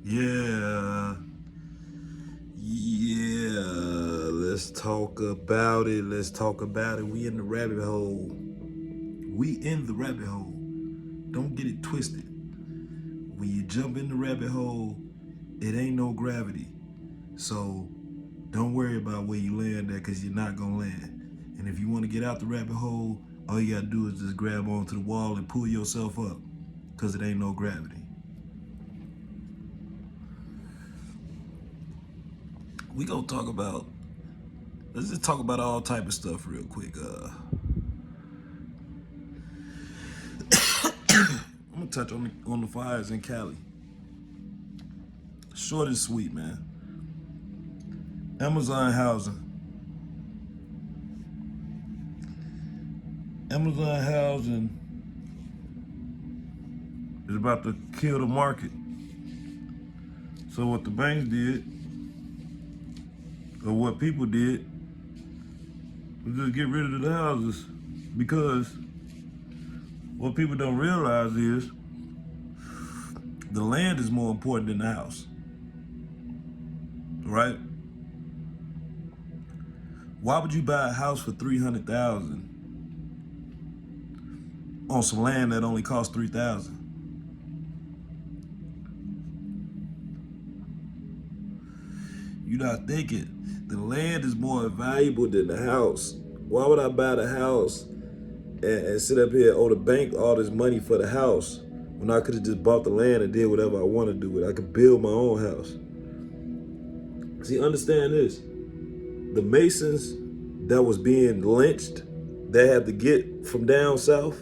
Yeah. Yeah. Let's talk about it. Let's talk about it. We in the rabbit hole. We in the rabbit hole. Don't get it twisted. When you jump in the rabbit hole, it ain't no gravity. So don't worry about where you land at, because you're not gonna land. And if you want to get out the rabbit hole, all you gotta do is just grab onto the wall and pull yourself up, because it ain't no gravity. We gonna talk about, let's just talk about all type of stuff real quick. I'm gonna touch on the fires in Cali. Short and sweet, man. Amazon housing. Amazon housing is about to kill the market. So what the banks did, or what people did, was just get rid of the houses, because what people don't realize is the land is more important than the house, right? Why would you buy a house for $300,000 on some land that only costs $3,000? You're not thinking. The land is more valuable than the house. Why would I buy the house and sit up here, owe the bank all this money for the house, when I could have just bought the land and did whatever I want to do with it? I could build my own house. See, understand this. The Masons that was being lynched, that had to get from down south,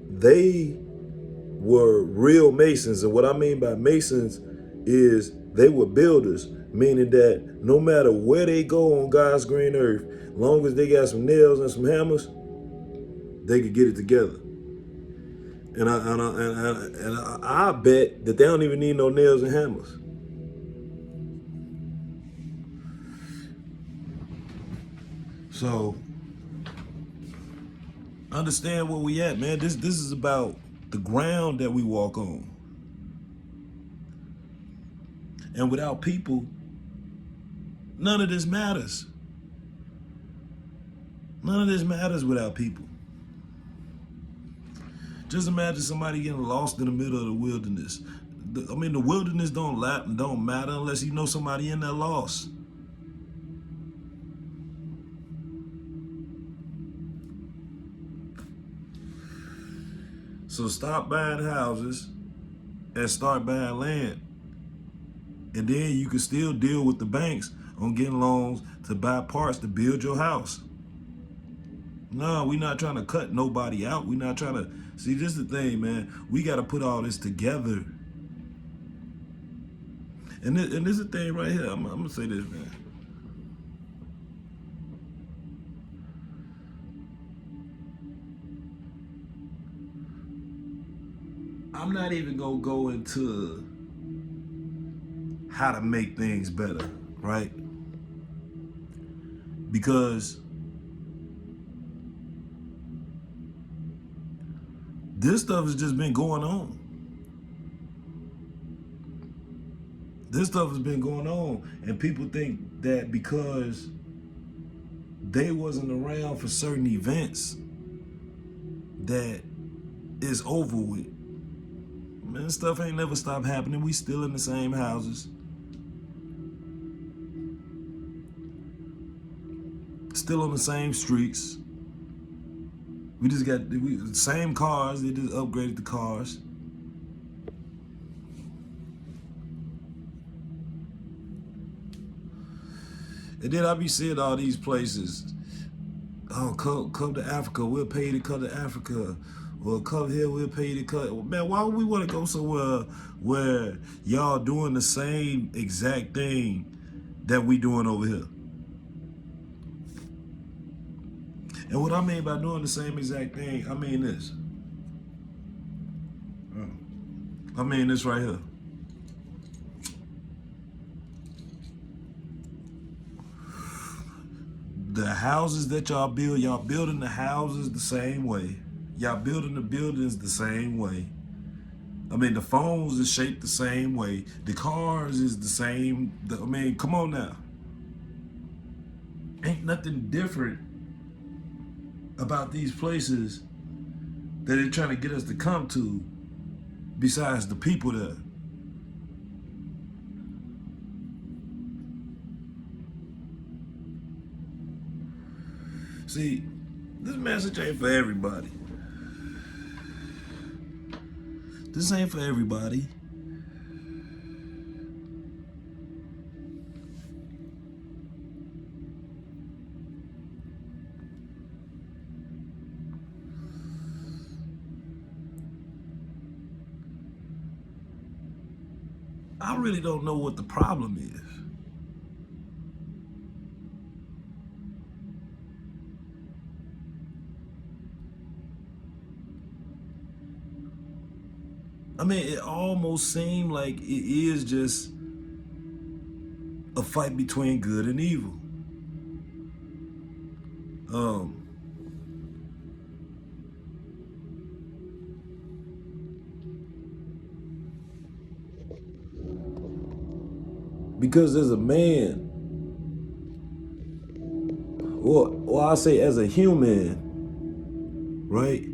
they were real Masons. And what I mean by Masons is they were builders, meaning that no matter where they go on God's green earth, long as they got some nails and some hammers, they could get it together. And I bet that they don't even need no nails and hammers. So understand where we at, man. This is about the ground that we walk on. And without people, none of this matters. None of this matters without people. Just imagine somebody getting lost in the middle of the wilderness. The wilderness don't matter unless you know somebody in there lost. So stop buying houses and start buying land. And then you can still deal with the banks on getting loans to buy parts to build your house. No, we're not trying to cut nobody out. We're not trying to, see, this is the thing, man. We got to put all this together. And this is the thing right here. I'm going to say this, man. I'm not even going to go into how to make things better, right? Because this stuff has just been going on. This stuff has been going on, and people think that because they wasn't around for certain events that it's over with. Man, this stuff ain't never stopped happening. We still in the same houses. Still on the same streets. We just got the same cars. They just upgraded the cars. And then I be seeing all these places. Oh, come to Africa. We'll pay you to come to Africa. Or come here, we'll pay you to come. Man, why would we want to go somewhere where y'all doing the same exact thing that we doing over here? And what I mean by doing the same exact thing, I mean this. I mean this right here. The houses that y'all building the houses the same way. Y'all building the buildings the same way. I mean, the phones is shaped the same way. The cars is the same. I mean, come on now. Ain't nothing different about these places that they're trying to get us to come to besides the people there. See, this message ain't for everybody. This ain't for everybody. I really don't know what the problem is. I mean, it almost seemed like it is just a fight between good and evil. Um, because as a man, or I say as a human, right?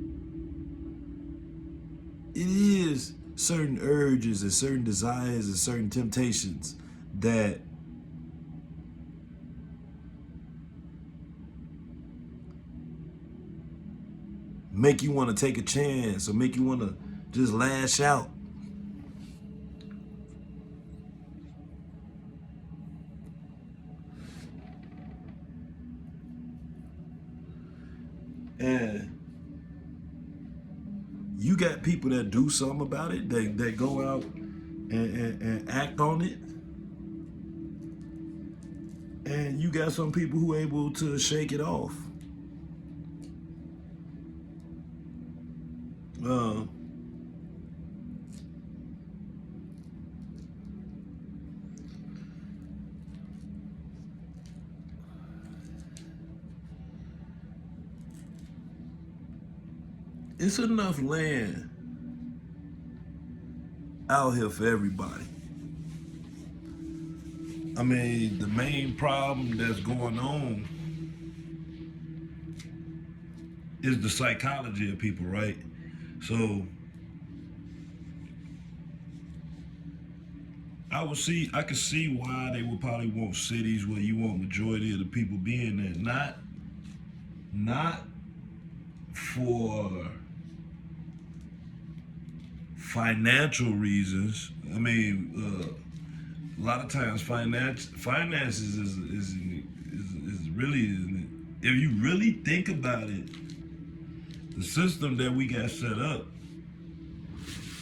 It is certain urges and certain desires and certain temptations that make you want to take a chance or make you want to just lash out. And you got people that do something about it, that go out and act on it. And you got some people who are able to shake it off. Uh, it's enough land out here for everybody. I mean, the main problem that's going on is the psychology of people, right? So I could see why they would probably want cities where you want majority of the people being there. Not for financial reasons. I mean, a lot of times finances is really, if you really think about it, the system that we got set up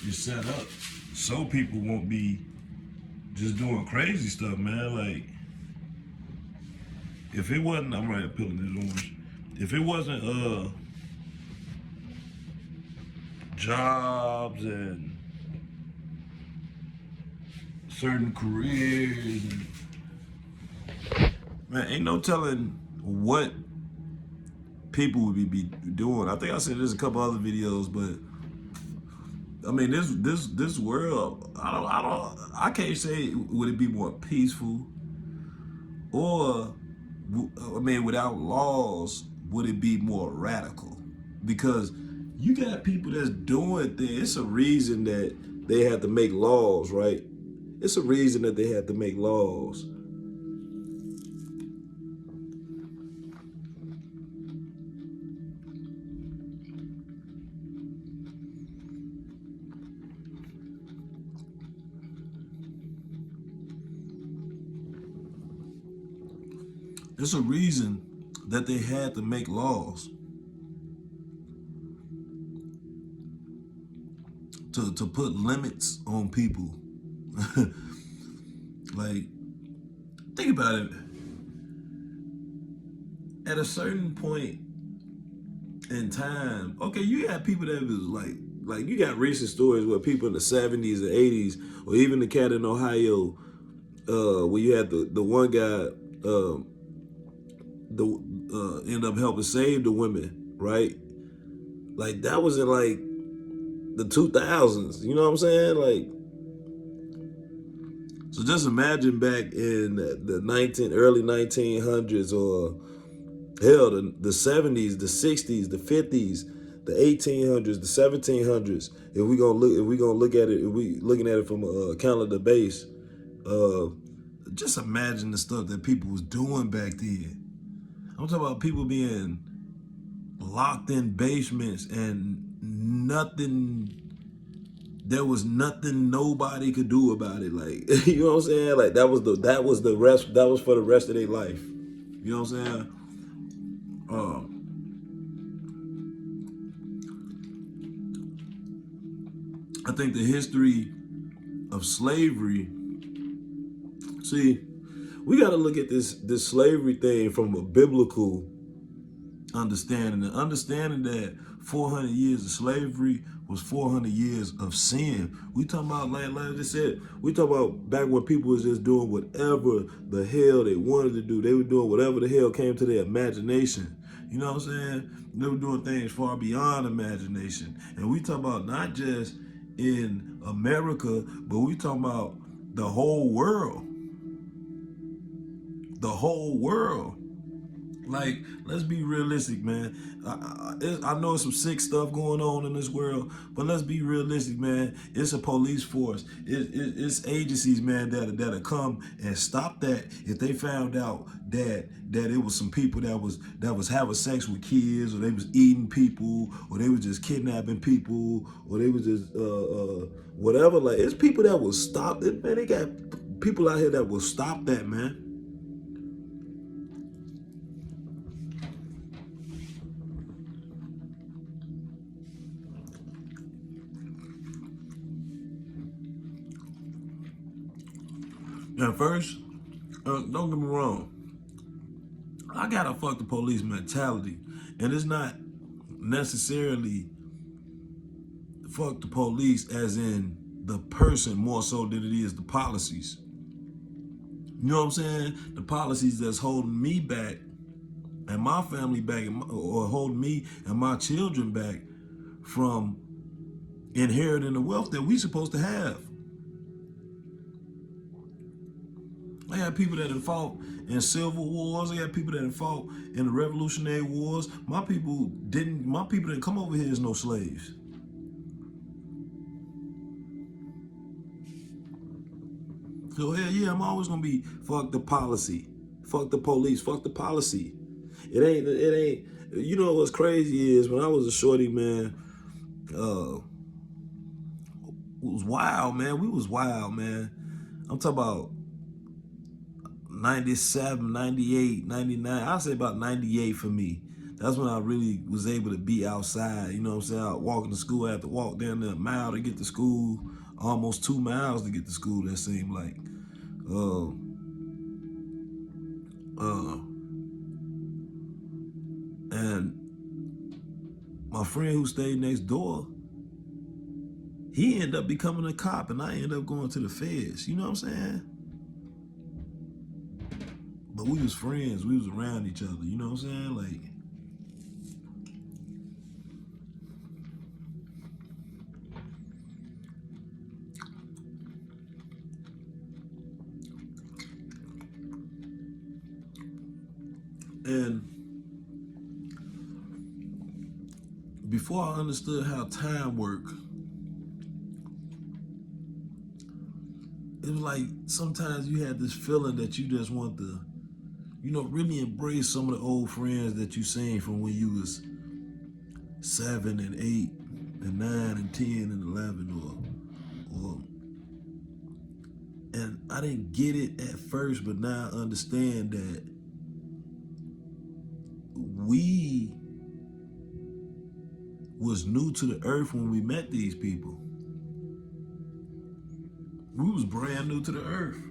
is set up so people won't be just doing crazy stuff, man. Like, if it wasn't, I'm right peeling this orange. If it wasn't jobs and certain careers, man, ain't no telling what people would be doing. I think I said this in a couple other videos, but I mean, this world, I can't say would it be more peaceful, or I mean, without laws, would it be more radical? Because you got people that's doing things. It's a reason that they have to make laws, right? It's a reason that they have to make laws. It's a reason that they had to make laws to put limits on people. Like, think about it. At a certain point in time, okay, you got people that was like you got recent stories where people in the 70s and 80s, or even the cat in Ohio, where you had the one guy, end up helping save the women, right? Like, that was in like the 2000s. You know what I'm saying? Like, so just imagine back in the early 1900s, or hell, the 70s, the 60s, the 50s, the 1800s, the 1700s. If we gonna look at it, if we looking at it from a calendar base, uh, just imagine the stuff that people was doing back then. I'm talking about people being locked in basements and nothing. There was nothing nobody could do about it. Like, you know what I'm saying? Like, that was for the rest of their life. You know what I'm saying? I think the history of slavery. See, we got to look at this slavery thing from a biblical understanding, and understanding that 400 years of slavery was 400 years of sin. We talking about, like I just said, we talk about back when people was just doing whatever the hell they wanted to do. They were doing whatever the hell came to their imagination. You know what I'm saying? They were doing things far beyond imagination. And we talk about not just in America, but we talking about the whole world. The whole world. Like, let's be realistic, man. I know some sick stuff going on in this world, but let's be realistic, man. It's a police force. It's agencies, man, that'll come and stop that if they found out that it was some people that was having sex with kids, or they was eating people, or they was just kidnapping people, or they was just whatever. Like, it's people that will stop it, man. They got people out here that will stop that, man. Now, first, don't get me wrong. I got a fuck the police mentality. And it's not necessarily fuck the police as in the person more so than it is the policies. You know what I'm saying? The policies that's holding me back and my family back, or holding me and my children back from inheriting the wealth that we supposed to have. I got people that have fought in civil wars. I got people that have fought in the Revolutionary Wars. My people didn't come over here as no slaves. So hell yeah, I'm always gonna be fuck the policy, fuck the police, fuck the policy. It ain't. You know what's crazy is when I was a shorty, man. It was wild, man. We was wild, man. I'm talking about 97, 98, 99. I'll say about 98 for me. That's when I really was able to be outside. You know what I'm saying? Out walking to school. I had to walk down there a mile to get to school. Almost 2 miles to get to school, that seemed like. Uh, uh, and my friend who stayed next door, he ended up becoming a cop, and I ended up going to the feds. You know what I'm saying? But we was friends. We was around each other. You know what I'm saying? Like, and before I understood how time worked, it was like sometimes you had this feeling that you just want to, really embrace some of the old friends that you seen from when you was 7 and 8 and 9 and 10 and 11, or and I didn't get it at first, but now I understand that we was new to the earth when we met these people. We was brand new to the earth.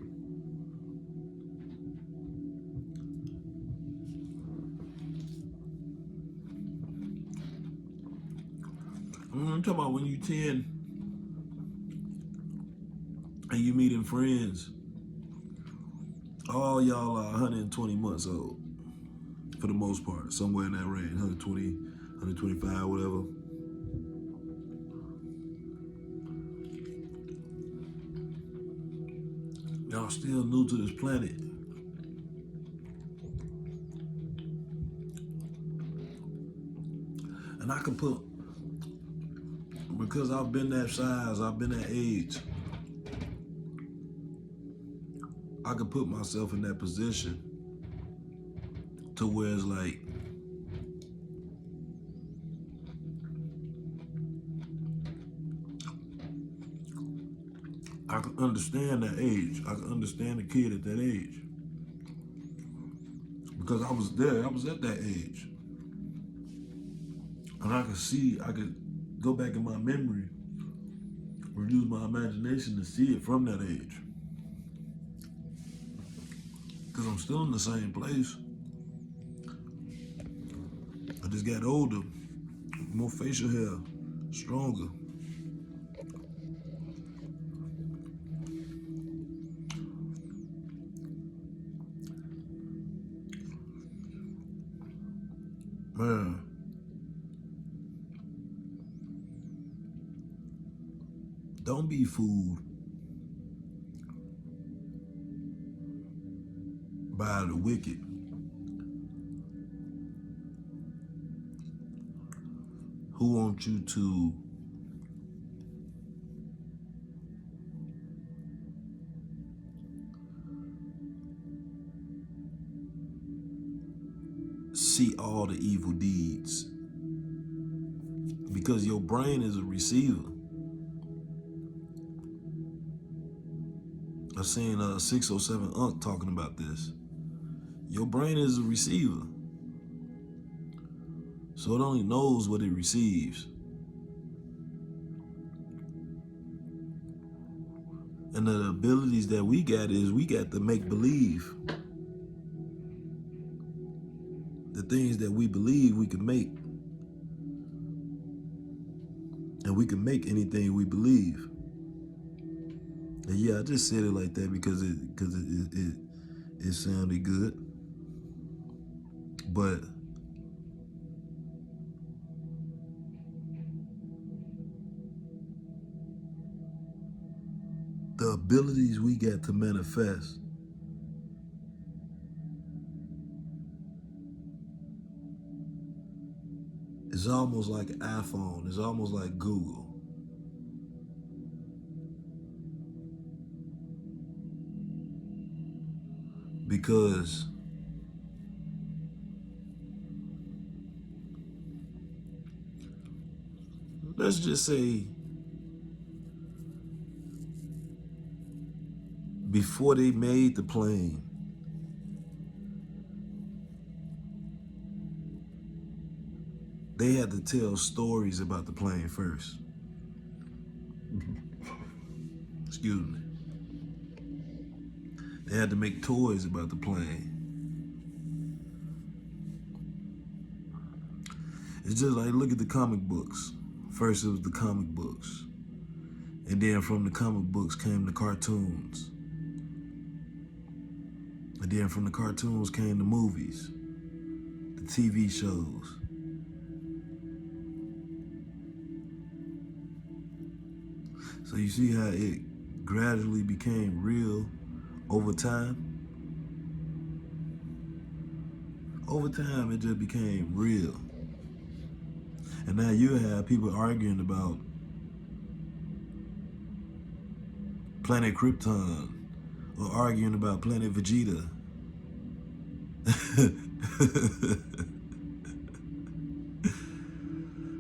I'm talking about when you 10 and you meeting friends, all y'all are 120 months old for the most part, somewhere in that range, 120, 125, whatever. Y'all still new to this planet. And I can put, because I've been that size, I've been that age, I could put myself in that position to where it's like, I can understand that age. I can understand a kid at that age. Because I was there, I was at that age. And I could go back in my memory or use my imagination to see it from that age. Because I'm still in the same place. I just got older, more facial hair, stronger. Man, don't be fooled by the wicked who want you to see all the evil deeds. Because your brain is a receiver. I seen 607 Unc talking about this. Your brain is a receiver. So it only knows what it receives. And the abilities that we got is we got to make believe. The things that we believe we can make. And we can make anything we believe. And yeah, I just said it like that because it sounded good. But the abilities we get to manifest is almost like an iPhone. It's almost like Google. Because let's just say before they made the plane, they had to tell stories about the plane first. Excuse me. They had to make toys about the plane. It's just like, look at the comic books. First it was the comic books. And then from the comic books came the cartoons. And then from the cartoons came the movies, the TV shows. So you see how it gradually became real over time? Over time, it just became real. And now you have people arguing about Planet Krypton or arguing about Planet Vegeta.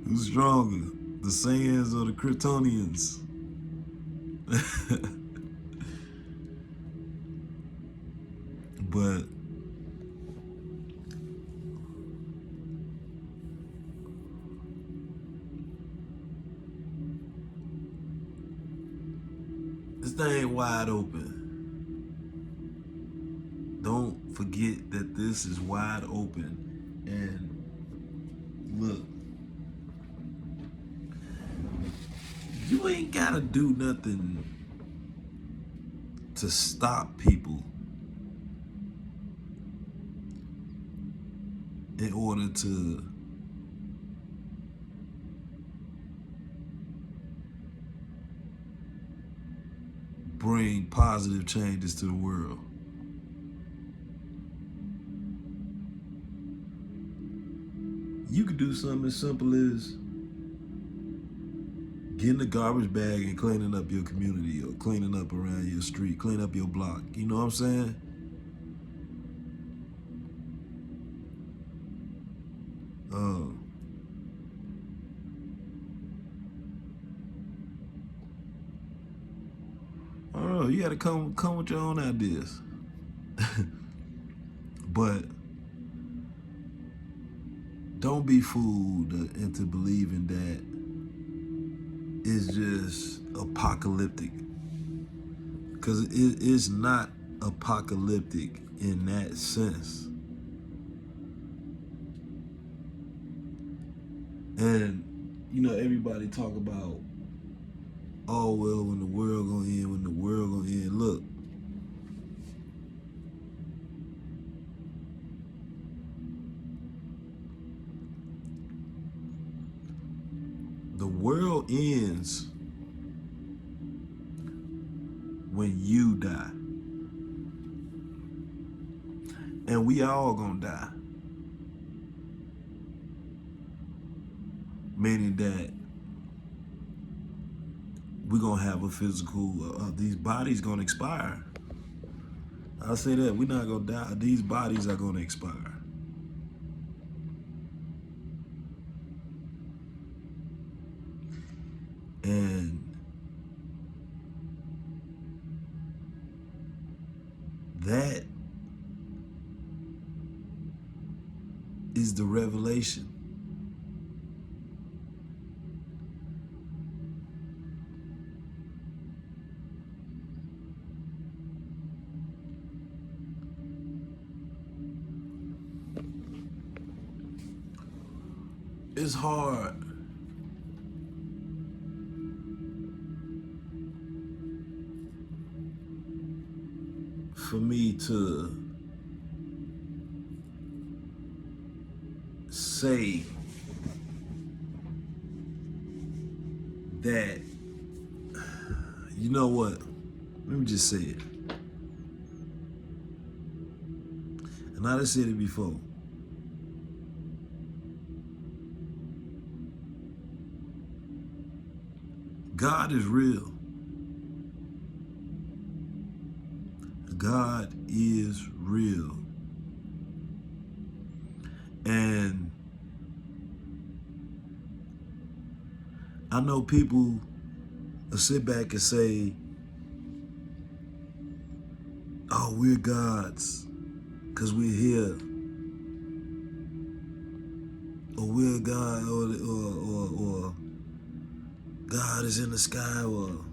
Who's stronger, the Saiyans or the Kryptonians? But this thing wide open. Don't forget that this is wide open. And look, you ain't gotta do nothing to stop people in order to bring positive changes to the world. You could do something as simple as getting a garbage bag and cleaning up your community, or cleaning up around your street, clean up your block. You know what I'm saying? I don't know. You got to come with your own ideas. But don't be fooled into believing that it's just apocalyptic, because it is not apocalyptic in that sense. And you know, everybody talk about, oh well, when the world gonna end, when the world gonna end. Look, the world ends when you die. And we all gonna die. Meaning that we're gonna have a physical, these bodies gonna expire. I'll say that, we're not gonna die. These bodies are gonna expire. And that is the revelation. It's hard for me to say that, you know what, let me just say it. And I done said it before. God is real. God is real. And I know people will sit back and say, oh, we're gods because we're here. Or we're God, or God is in the sky, or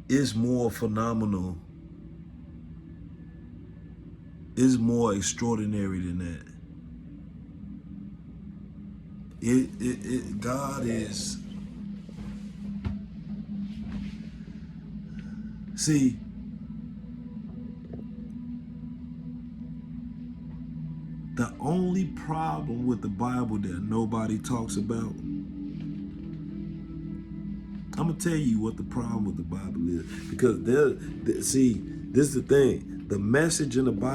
it's more phenomenal. It's more extraordinary than that. God is, see, the only problem with the Bible that nobody talks about, I'm gonna tell you what the problem with the Bible is. Because see, this is the thing. The message in the Bible